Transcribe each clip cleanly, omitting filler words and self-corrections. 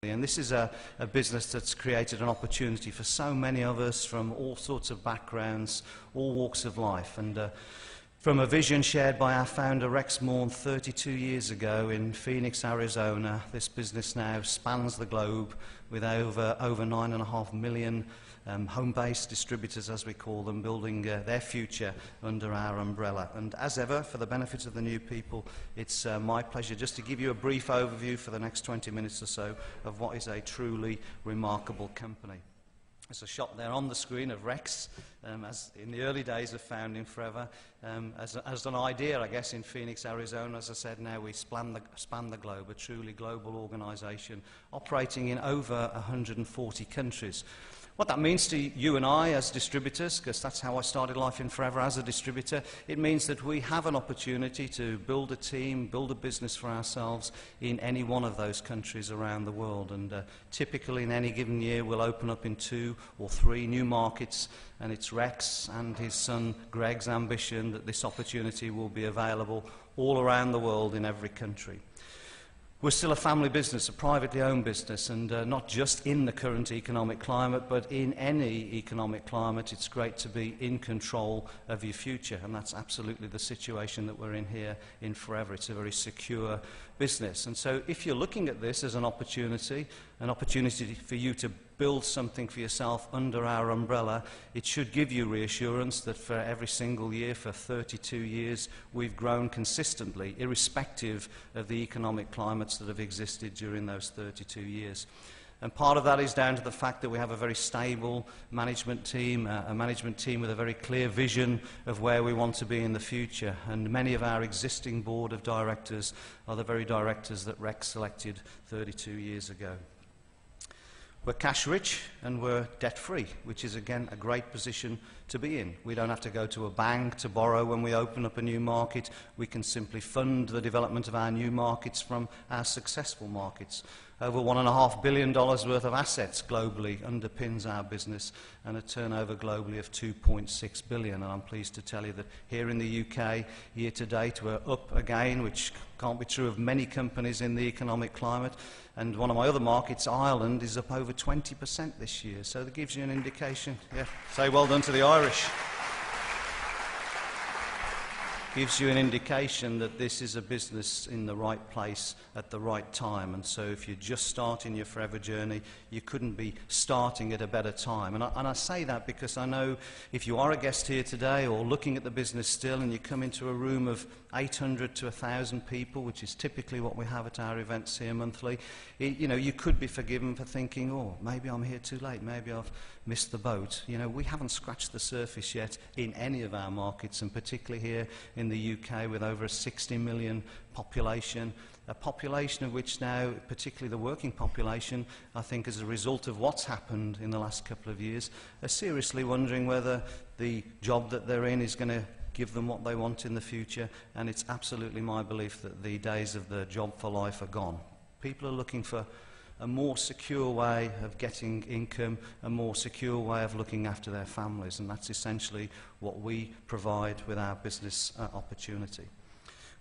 And this is a business that's created an opportunity for so many of us from all sorts of backgrounds, all walks of life. And from a vision shared by our founder Rex Morn 32 years ago in Phoenix, Arizona, this business now spans the globe with over 9.5 million home-based distributors, as we call them, building their future under our umbrella. And as ever, for the benefit of the new people, it's my pleasure just to give you a brief overview for the next 20 minutes or so of what is a truly remarkable company. There's a shot there on the screen of Rex, as in the early days of founding Forever, as an idea, I guess, in Phoenix, Arizona. As I said, now we span the globe, a truly global organisation operating in over 140 countries. What that means to you and I as distributors, because that's how I started life in Forever, as a distributor, it means that we have an opportunity to build a team, build a business for ourselves in any one of those countries around the world. And typically in any given year we'll open up in 2 or 3 new markets, and it's Rex and his son Greg's ambition that this opportunity will be available all around the world in every country. We're still a family business, a privately owned business, and not just in the current economic climate, but in any economic climate, it's great to be in control of your future, and that's absolutely the situation that we're in here in Forever. It's a very secure business. And so if you're looking at this as an opportunity for you to build something for yourself under our umbrella, it should give you reassurance that for every single year, for 32 years, we've grown consistently, irrespective of the economic climates that have existed during those 32 years. And part of that is down to the fact that we have a very stable management team, a management team with a very clear vision of where we want to be in the future. And many of our existing board of directors are the very directors that Rex selected 32 years ago. We're cash rich and we're debt free, which is again a great position to be in. We don't have to go to a bank to borrow when we open up a new market. We can simply fund the development of our new markets from our successful markets. Over $1.5 billion worth of assets globally underpins our business, and a turnover globally of $2.6 billion. And I'm pleased to tell you that here in the UK, year to date, we're up again, which can't be true of many companies in the economic climate. And one of my other markets, Ireland, is up over 20% this year. So that gives you an indication. Yeah, say well done to the Irish. Gives you an indication that this is a business in the right place at the right time. And so if you're just starting your Forever journey, you couldn't be starting at a better time. And I say that because I know if you are a guest here today or looking at the business still, and you come into a room of 800 to 1,000 people, which is typically what we have at our events here monthly, you could be forgiven for thinking, oh, maybe I'm here too late, maybe I've missed the boat. We haven't scratched the surface yet in any of our markets, and particularly here in the UK with over a 60 million population, a population of which now, particularly the working population, I think as a result of what's happened in the last couple of years, are seriously wondering whether the job that they're in is going to give them what they want in the future. And it's absolutely my belief that the days of the job for life are gone. People are looking for a more secure way of getting income, a more secure way of looking after their families, and that's essentially what we provide with our business opportunity.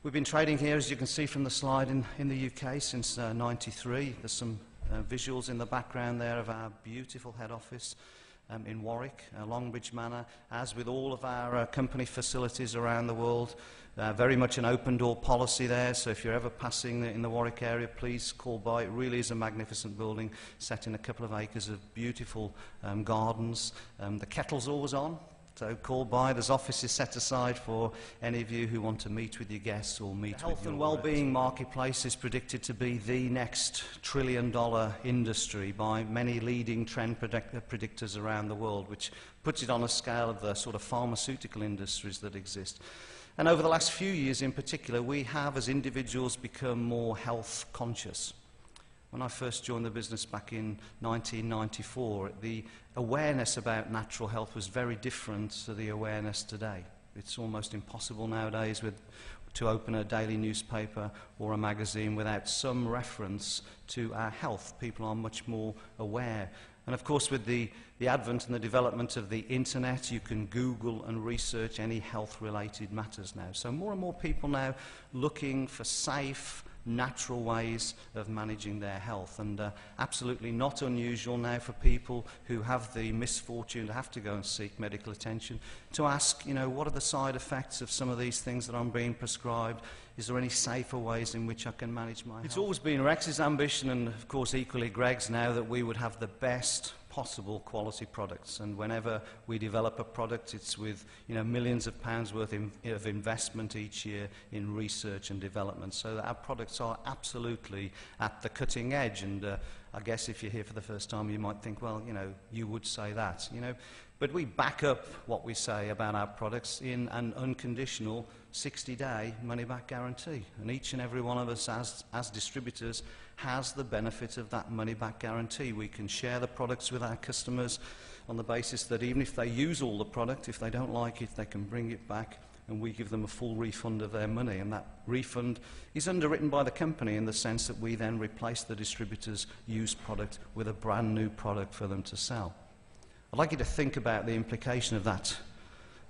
We've been trading here, as you can see from the slide, in the UK since '93. There's some visuals in the background there of our beautiful head office in Warwick, Longbridge Manor. As with all of our company facilities around the world, very much an open door policy there, so if you're ever passing in the Warwick area, please call by. It really is a magnificent building set in a couple of acres of beautiful gardens. The kettle's always on, so call by. There's offices set aside for any of you who want to meet with your guests or meet with your health and well-being marketplace is predicted to be the next trillion-dollar industry by many leading trend predictors around the world, which puts it on a scale of the sort of pharmaceutical industries that exist. And over the last few years in particular, we have, as individuals, become more health conscious. When I first joined the business back in 1994, the awareness about natural health was very different to the awareness today. It's almost impossible nowadays to open a daily newspaper or a magazine without some reference to our health. People are much more aware. And of course, with the advent and the development of the internet, you can Google and research any health-related matters now. So more and more people now looking for safe, natural ways of managing their health. And absolutely not unusual now for people who have the misfortune to have to go and seek medical attention to ask, you know, what are the side effects of some of these things that I'm being prescribed? Is there any safer ways in which I can manage my health? It's always been Rex's ambition, and of course equally Greg's now, that we would have the best possible quality products, and whenever we develop a product, it's with, you know, millions of pounds worth of investment each year in research and development, so that our products are absolutely at the cutting edge. And I guess if you're here for the first time, you might think, well, you know, you would say that, you know, but we back up what we say about our products in an unconditional 60-day money-back guarantee, and each and every one of us as distributors has the benefit of that money-back guarantee. We can share the products with our customers on the basis that even if they use all the product, if they don't like it, they can bring it back, and we give them a full refund of their money. And that refund is underwritten by the company in the sense that we then replace the distributor's used product with a brand new product for them to sell. I'd like you to think about the implication of that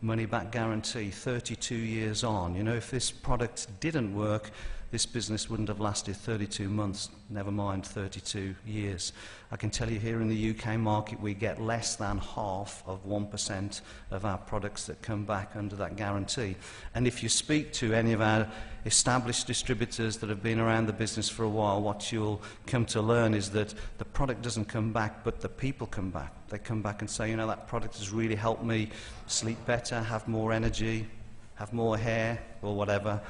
money-back guarantee 32 years on. You know, if this product didn't work, this business wouldn't have lasted 32 months, never mind 32 years. I can tell you here in the UK market we get less than half of 1% of our products that come back under that guarantee. And if you speak to any of our established distributors that have been around the business for a while, what you'll come to learn is that the product doesn't come back, but the people come back. They come back and say, you know, that product has really helped me sleep better, have more energy, have more hair, or whatever.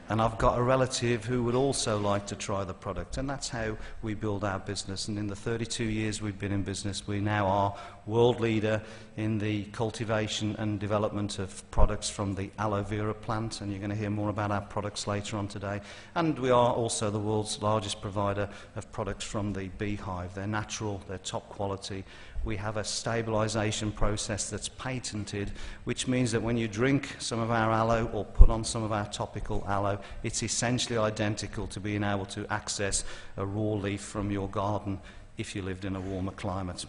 And I've got a relative who would also like to try the product. And that's how we build our business. And in the 32 years we've been in business, we now are world leader in the cultivation and development of products from the aloe vera plant. And you're going to hear more about our products later on today. And we are also the world's largest provider of products from the beehive. They're natural, they're top quality. We have a stabilization process that's patented, which means that when you drink some of our aloe or put on some of our topical aloe, it's essentially identical to being able to access a raw leaf from your garden if you lived in a warmer climate.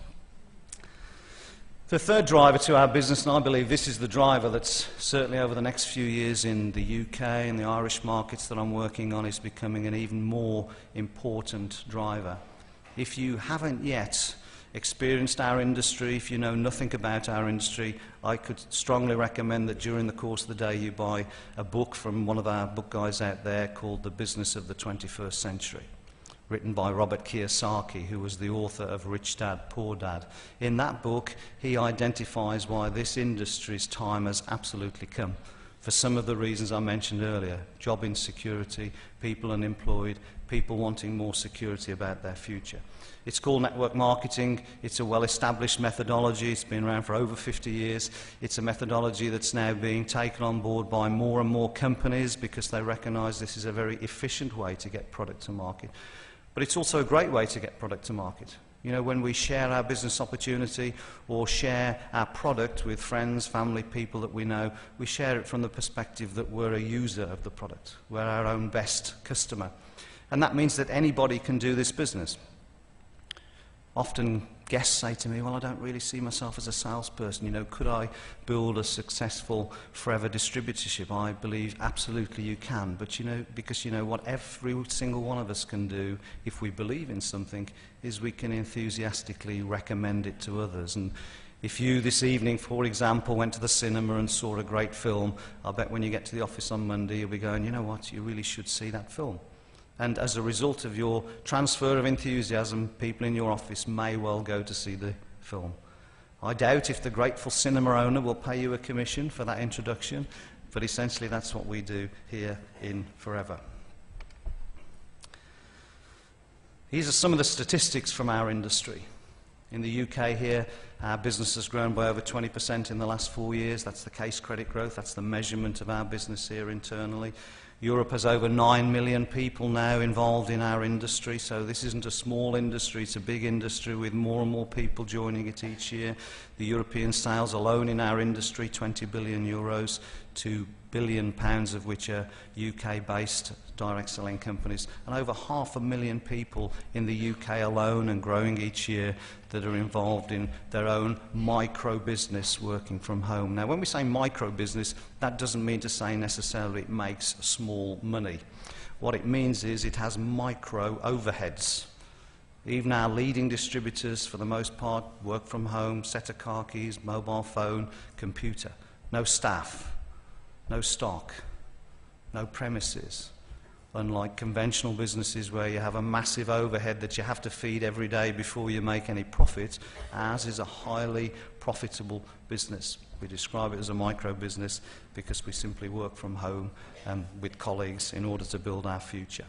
The third driver to our business, and I believe this is the driver that's certainly over the next few years in the UK and the Irish markets that I'm working on, is becoming an even more important driver. If you haven't yet experienced our industry, if you know nothing about our industry, I could strongly recommend that during the course of the day you buy a book from one of our book guys out there called The Business of the 21st Century, written by Robert Kiyosaki, who was the author of Rich Dad, Poor Dad. In that book, he identifies why this industry's time has absolutely come. For some of the reasons I mentioned earlier: job insecurity, people unemployed, people wanting more security about their future. It's called network marketing. It's a well-established methodology. It's been around for over 50 years. It's a methodology that's now being taken on board by more and more companies because they recognize this is a very efficient way to get product to market. But it's also a great way to get product to market. You know, when we share our business opportunity or share our product with friends, family, people that we know, we share it from the perspective that we're a user of the product. We're our own best customer. And that means that anybody can do this business. Often guests say to me, well, I don't really see myself as a salesperson. You know, could I build a successful forever distributorship? I believe absolutely you can. But, you know, because, you know, what every single one of us can do if we believe in something is we can enthusiastically recommend it to others. And if you this evening, for example, went to the cinema and saw a great film, I'll bet when you get to the office on Monday, you'll be going, you know what, you really should see that film. And as a result of your transfer of enthusiasm, people in your office may well go to see the film. I doubt if the grateful cinema owner will pay you a commission for that introduction, but essentially that's what we do here in Forever. These are some of the statistics from our industry. In the UK here, our business has grown by over 20% in the last 4 years. That's the case credit growth. That's the measurement of our business here internally. Europe has over 9 million people now involved in our industry, so this isn't a small industry, it's a big industry with more and more people joining it each year. The European sales alone in our industry, 20 billion euros, £2 billion of which are UK-based direct selling companies, and over 500,000 people in the UK alone, and growing each year, that are involved in their own micro-business working from home. Now, when we say micro-business, that doesn't mean to say necessarily it makes small money. What it means is it has micro overheads. Even our leading distributors, for the most part, work from home, set of car keys, mobile phone, computer. No staff, no stock, no premises. Unlike conventional businesses where you have a massive overhead that you have to feed every day before you make any profit, ours is a highly profitable business. We describe it as a micro business because we simply work from home with colleagues in order to build our future.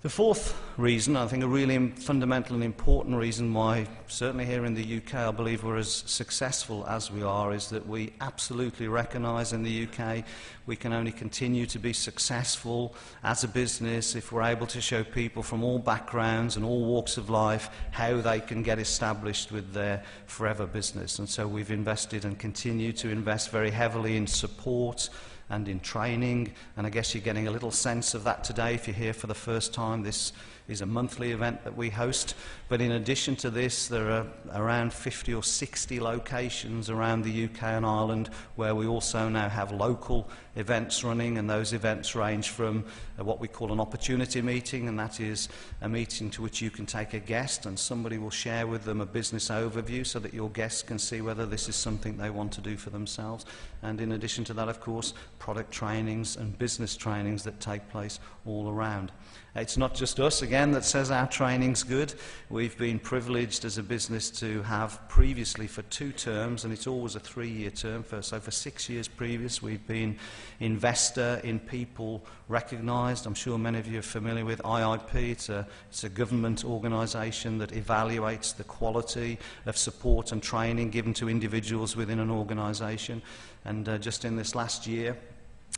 The fourth reason, I think a really fundamental and important reason why, certainly here in the UK, I believe we're as successful as we are, is that we absolutely recognise in the UK we can only continue to be successful as a business if we're able to show people from all backgrounds and all walks of life how they can get established with their forever business. And so we've invested and continue to invest very heavily in support and in training, and I guess you're getting a little sense of that today if you're here for the first time. This is a monthly event that we host, but in addition to this there are around 50 or 60 locations around the UK and Ireland where we also now have local events running, and those events range from what we call an opportunity meeting, and that is a meeting to which you can take a guest and somebody will share with them a business overview so that your guests can see whether this is something they want to do for themselves. And in addition to that, of course, product trainings and business trainings that take place all around. It's not just us, again, that says our training's good. We've been privileged as a business to have previously for 2 terms, and it's always a 3-year term, so for 6 years previous we've been Investor in People recognised. I'm sure many of you are familiar with IIP. It's a government organisation that evaluates the quality of support and training given to individuals within an organisation. And just in this last year,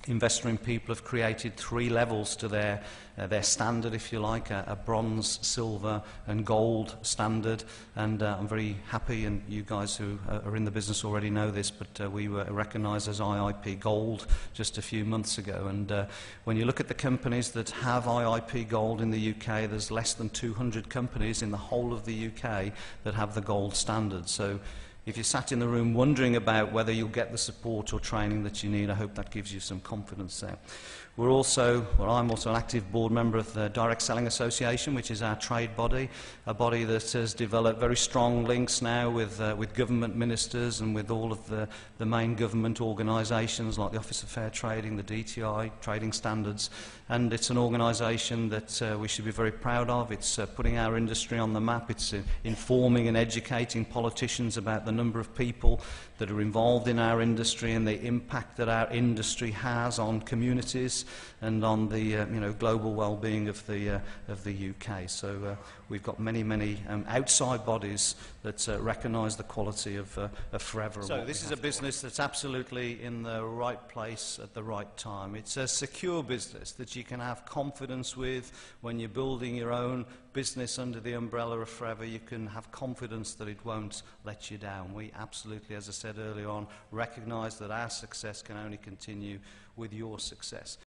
Investor in People have created 3 levels to their standard, if you like, a bronze, silver and gold standard. And I'm very happy, and you guys who are in the business already know this, but we were recognised as IIP Gold just a few months ago. And when you look at the companies that have IIP Gold in the UK, there's less than 200 companies in the whole of the UK that have the gold standard. So if you sat in the room wondering about whether you'll get the support or training that you need, I hope that gives you some confidence there. I'm also an active board member of the Direct Selling Association, which is our trade body, a body that has developed very strong links now with government ministers and with all of the main government organisations like the Office of Fair Trading, the DTI, Trading Standards. And it's an organisation that we should be very proud of. It's putting our industry on the map. It's informing and educating politicians about the number of people that are involved in our industry and the impact that our industry has on communities and on the global well-being of the UK. So we've got many outside bodies that recognise the quality of Forever. So this is a business that's absolutely in the right place at the right time. It's a secure business that you can have confidence with. When you're building your own business under the umbrella of Forever, you can have confidence that it won't let you down. We absolutely, as I said earlier on, recognise that our success can only continue with your success.